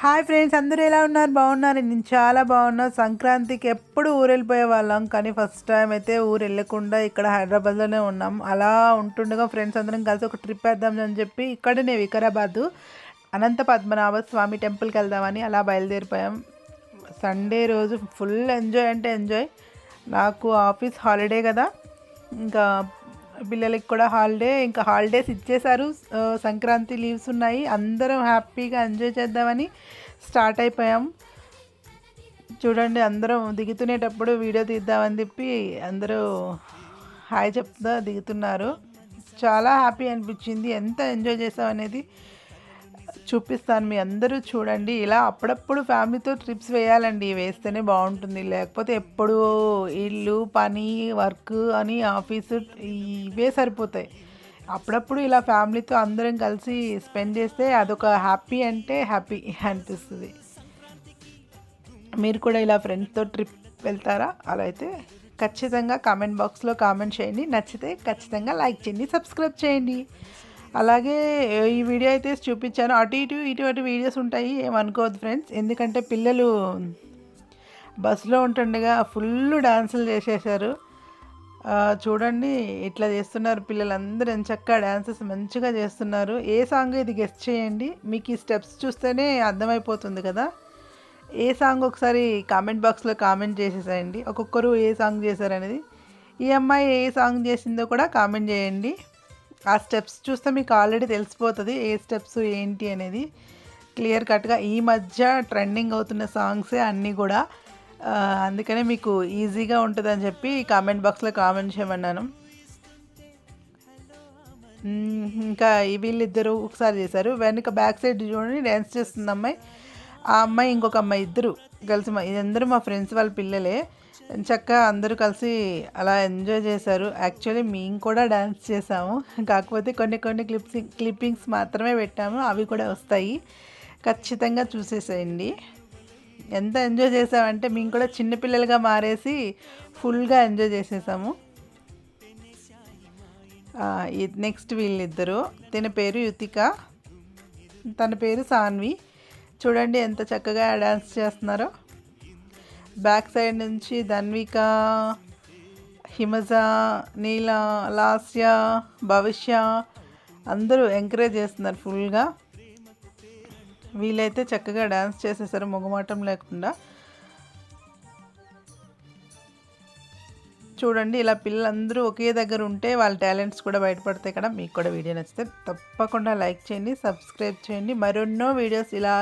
Hi friends, అందరూ ఎలా ఉన్నారు? బాగున్నారు? నేను చాలా బాగున్నా. సంక్రాంతికి ఎప్పుడు ఊరు వెళ్ళిపోయే వాళ్ళం, కానీ ఫస్ట్ టైం అయితే ఊరు వెళ్ళకుండా ఇక్కడ హైదరాబాద్లోనే ఉన్నాం. అలా ఉంటుండగా ఫ్రెండ్స్ అందరం కలిసి ఒక ట్రిప్ వేద్దాం అని చెప్పి ఇక్కడనే వికారాబాద్ అనంత పద్మనాభ స్వామి టెంపుల్కి వెళ్దామని అలా బయలుదేరిపోయాం. సండే రోజు ఫుల్ ఎంజాయ్ అంటే ఎంజాయ్. నాకు ఆఫీస్ హాలిడే కదా, ఇంకా పిల్లలకి కూడా హాలిడే, ఇంకా హాలిడేస్ ఇచ్చేశారు. సంక్రాంతి లీవ్స్ ఉన్నాయి. అందరం హ్యాపీగా ఎంజాయ్ చేద్దామని స్టార్ట్ అయిపోయాం. చూడండి, అందరం దిగుతునేటప్పుడు వీడియో తీద్దామని చెప్పి అందరూ హాయ్ చెప్తా దిగుతున్నారు. చాలా హ్యాపీ అనిపించింది. ఎంత ఎంజాయ్ చేసామనేది చూపిస్తాను, మీ అందరూ చూడండి. ఇలా అప్పుడప్పుడు ఫ్యామిలీతో ట్రిప్స్ వేయాలండి, వేస్తేనే బాగుంటుంది. లేకపోతే ఎప్పుడు ఇల్లు, పని, వర్క్ అని ఆఫీసు ఇవే సరిపోతాయి. అప్పుడప్పుడు ఇలా ఫ్యామిలీతో అందరం కలిసి స్పెండ్ చేస్తే అదొక హ్యాపీ అంటే హ్యాపీ అనిపిస్తుంది. మీరు కూడా ఇలా ఫ్రెండ్స్తో ట్రిప్ వెళ్తారా? అలా అయితే ఖచ్చితంగా కామెంట్ బాక్స్లో కామెంట్ చేయండి. నచ్చితే ఖచ్చితంగా లైక్ చేయండి, సబ్స్క్రైబ్ చేయండి. అలాగే ఈ వీడియో అయితే చూపించాను. ఇటు వీడియోస్ ఉంటాయి, ఏమనుకోవద్దు ఫ్రెండ్స్. ఎందుకంటే పిల్లలు బస్సులో ఉంటుండగా ఫుల్ డాన్సులు చేసేసారు. చూడండి, ఇట్లా చేస్తున్నారు పిల్లలందరూ. చక్కగా డాన్సెస్ మంచిగా చేస్తున్నారు. ఏ సాంగ్ ఇది గెస్ట్ చేయండి. మీకు ఈ స్టెప్స్ చూస్తేనే అర్థమైపోతుంది కదా. ఏ సాంగ్ ఒకసారి కామెంట్ బాక్స్లో కామెంట్ చేసేసేయండి. ఒక్కొక్కరు ఏ సాంగ్ చేశారనేది. ఈ అమ్మాయి ఏ సాంగ్ చేసిందో కూడా కామెంట్ చేయండి. ఆ స్టెప్స్ చూస్తే మీకు ఆల్రెడీ తెలిసిపోతుంది ఏ స్టెప్స్ ఏంటి అనేది క్లియర్ కట్గా. ఈ మధ్య ట్రెండింగ్ అవుతున్న సాంగ్సే అన్నీ కూడా, అందుకనే మీకు ఈజీగా ఉంటుందని చెప్పి కామెంట్ బాక్స్లో కామెంట్ చేయమన్నాను. ఇంకా వీళ్ళిద్దరూ ఒకసారి చేశారు. వెనుక బ్యాక్ సైడ్ చూడండి, డ్యాన్స్ చేస్తుంది అమ్మాయి. ఆ అమ్మాయి ఇంకొక అమ్మాయి, ఇద్దరు కలిసి ఇదందరూ మా ఫ్రెండ్స్ వాళ్ళ పిల్లలే. చక్కగా అందరూ కలిసి అలా ఎంజాయ్ చేశారు. యాక్చువల్లీ మేము కూడా డ్యాన్స్ చేసాము, కాకపోతే కొన్ని క్లిప్పింగ్స్ మాత్రమే పెట్టాము. అవి కూడా వస్తాయి, ఖచ్చితంగా చూసేసేయండి. ఎంత ఎంజాయ్ చేసామంటే మేము కూడా చిన్నపిల్లలుగా మారేసి ఫుల్గా ఎంజాయ్ చేసేసాము. నెక్స్ట్ వీళ్ళిద్దరు, తన పేరు యుతిక, తన పేరు సాన్వి. చూడండి ఎంత చక్కగా డ్యాన్స్ చేస్తున్నారో. బ్యాక్ సైడ్ నుంచి ధన్విక, హిమజ, నీల, లాస్య, భవిష్య అందరూ ఎంకరేజ్ చేస్తున్నారు ఫుల్గా. వీళ్ళైతే చక్కగా డ్యాన్స్ చేసేసారు మొగమాటం లేకుండా. చూడండి, ఇలా పిల్లలందరూ ఒకే దగ్గర ఉంటే వాళ్ళ టాలెంట్స్ కూడా బయటపడతాయి కదా. మీకు కూడా వీడియో నచ్చితే తప్పకుండా లైక్ చేయండి, సబ్స్క్రైబ్ చేయండి. మరెన్నో వీడియోస్ ఇలా